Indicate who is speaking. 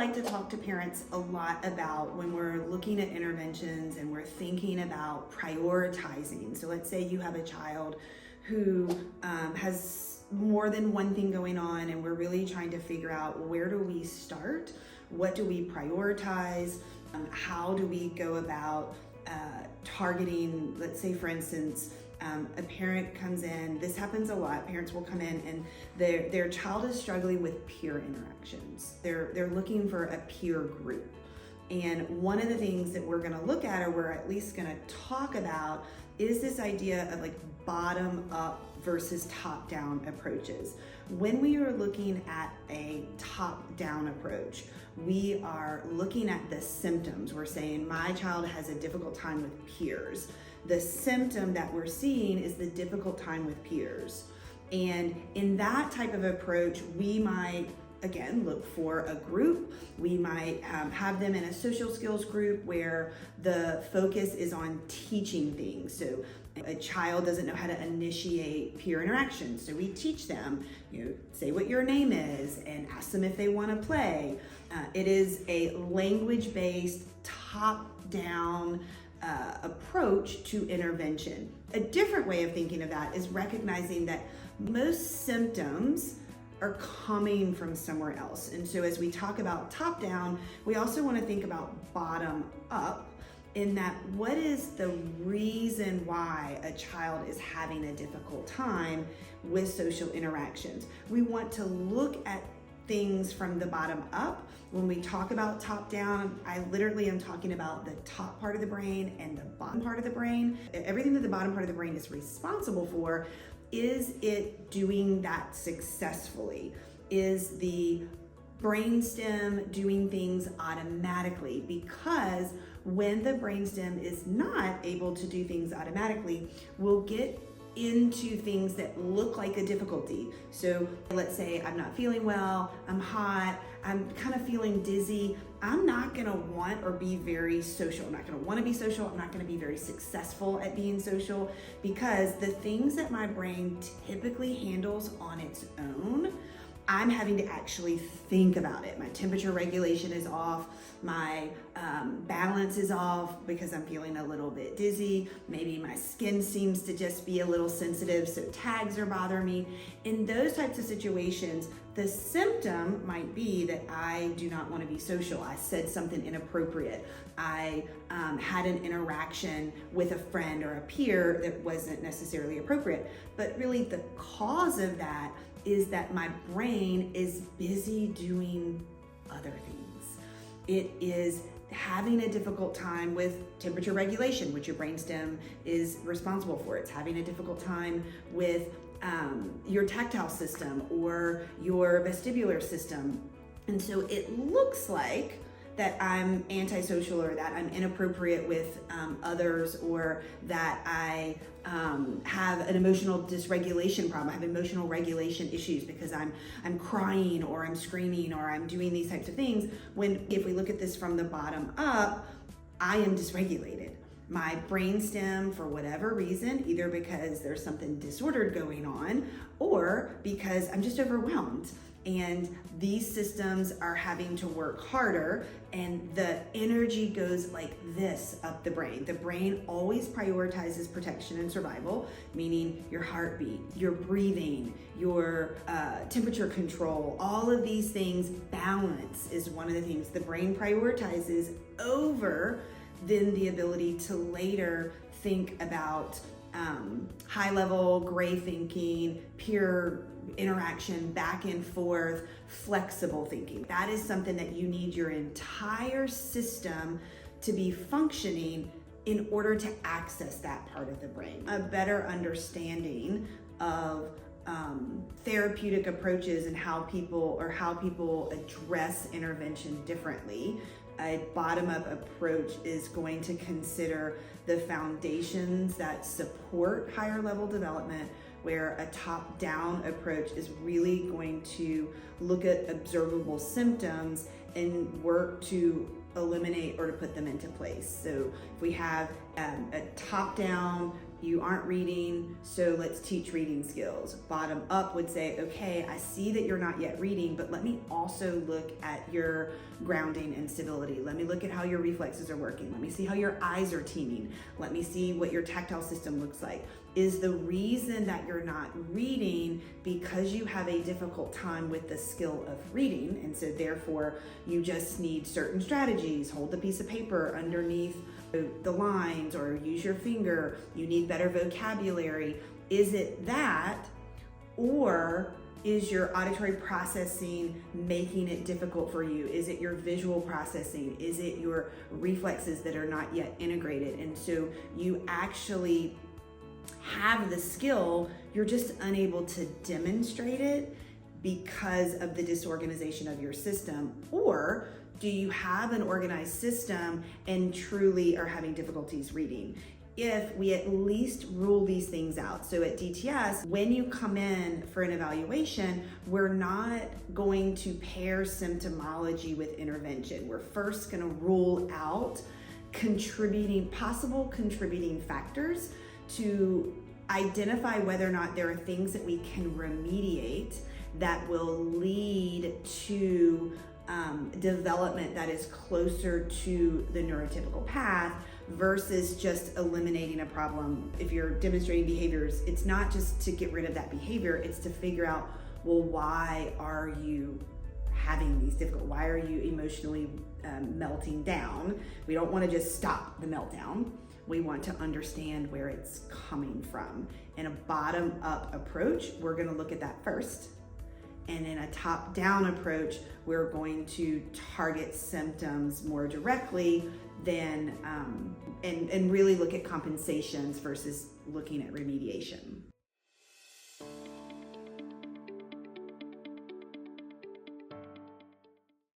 Speaker 1: like to talk to parents a lot about when we're looking at interventions and we're thinking about prioritizing. So let's say you have a child who has more than one thing going on, and we're really trying to figure out, where do we start? What do we prioritize? How do we go about targeting, let's say for instance, a parent comes in, this happens a lot, parents will come in and their child is struggling with peer interactions. They're looking for a peer group. And one of the things that we're gonna look at, or we're at least gonna talk about, is this idea of like bottom up versus top down approaches. When we are looking at a top down approach, we are looking at the symptoms. We're saying my child has a difficult time with peers. The symptom that we're seeing is the difficult time with peers. And in that type of approach, we might, again, look for a group. We might have them in a social skills group where the focus is on teaching things. So a child doesn't know how to initiate peer interaction, so we teach them, say what your name is and ask them if they want to play. It is a language-based, top-down approach to intervention. A different way of thinking of that is recognizing that most symptoms are coming from somewhere else. And so as we talk about top down, we also want to think about bottom up, in that what is the reason why a child is having a difficult time with social interactions. We want to look at things from the bottom up. When we talk about top down, I literally am talking about the top part of the brain and the bottom part of the brain. Everything that the bottom part of the brain is responsible for, is it doing that successfully? Is the brainstem doing things automatically? Because when the brainstem is not able to do things automatically, we'll get into things that look like a difficulty. So let's say I'm not feeling well, I'm hot, I'm kind of feeling dizzy. I'm not gonna want or be very social. I'm not gonna wanna be social. I'm not gonna be very successful at being social, because the things that my brain typically handles on its own, I'm having to actually think about it. My temperature regulation is off, my balance is off because I'm feeling a little bit dizzy. Maybe my skin seems to just be a little sensitive, so tags are bothering me. In those types of situations, the symptom might be that I do not want to be social. I said something inappropriate. I had an interaction with a friend or a peer that wasn't necessarily appropriate. But really the cause of that is that my brain is busy doing other things. It is having a difficult time with temperature regulation, which your brainstem is responsible for. It's having a difficult time with your tactile system or your vestibular system. And so it looks like that I'm antisocial, or that I'm inappropriate with others, or that I have an emotional dysregulation problem. I have emotional regulation issues because I'm crying or I'm screaming or I'm doing these types of things. When if we look at this from the bottom up, I am dysregulated. My brainstem, for whatever reason, either because there's something disordered going on or because I'm just overwhelmed. And these systems are having to work harder, and the energy goes like this up the brain. The brain always prioritizes protection and survival, meaning your heartbeat, your breathing, your temperature control, all of these things. Balance is one of the things the brain prioritizes over then the ability to later think about high level, gray thinking, peer interaction, back and forth, flexible thinking. That is something that you need your entire system to be functioning in order to access that part of the brain. A better understanding of therapeutic approaches and how people address intervention differently. A bottom-up approach is going to consider the foundations that support higher level development, where a top-down approach is really going to look at observable symptoms and work to eliminate or to put them into place. So if we have a top-down, you aren't reading, so let's teach reading skills. Bottom up would say, okay, I see that you're not yet reading, but let me also look at your grounding and stability. Let me look at how your reflexes are working. Let me see how your eyes are teaming. Let me see what your tactile system looks like. Is the reason that you're not reading because you have a difficult time with the skill of reading, and so therefore you just need certain strategies? Hold the piece of paper underneath the lines or use your finger. You need better vocabulary. Is it that, or is your auditory processing making it difficult for you? Is it your visual processing? Is it your reflexes that are not yet integrated? And so you actually have the skill, you're just unable to demonstrate it because of the disorganization of your system? Or do you have an organized system and truly are having difficulties reading? If we at least rule these things out. So at DTS, when you come in for an evaluation, we're not going to pair symptomology with intervention. We're first going to rule out possible contributing factors to identify whether or not there are things that we can remediate that will lead to development that is closer to the neurotypical path versus just eliminating a problem. If you're demonstrating behaviors, it's not just to get rid of that behavior, it's to figure out, well, why are you having these why are you emotionally melting down? We don't want to just stop the meltdown. We want to understand where it's coming from. In a bottom-up approach, we're going to look at that first. And in a top-down approach, we're going to target symptoms more directly than and really look at compensations versus looking at remediation.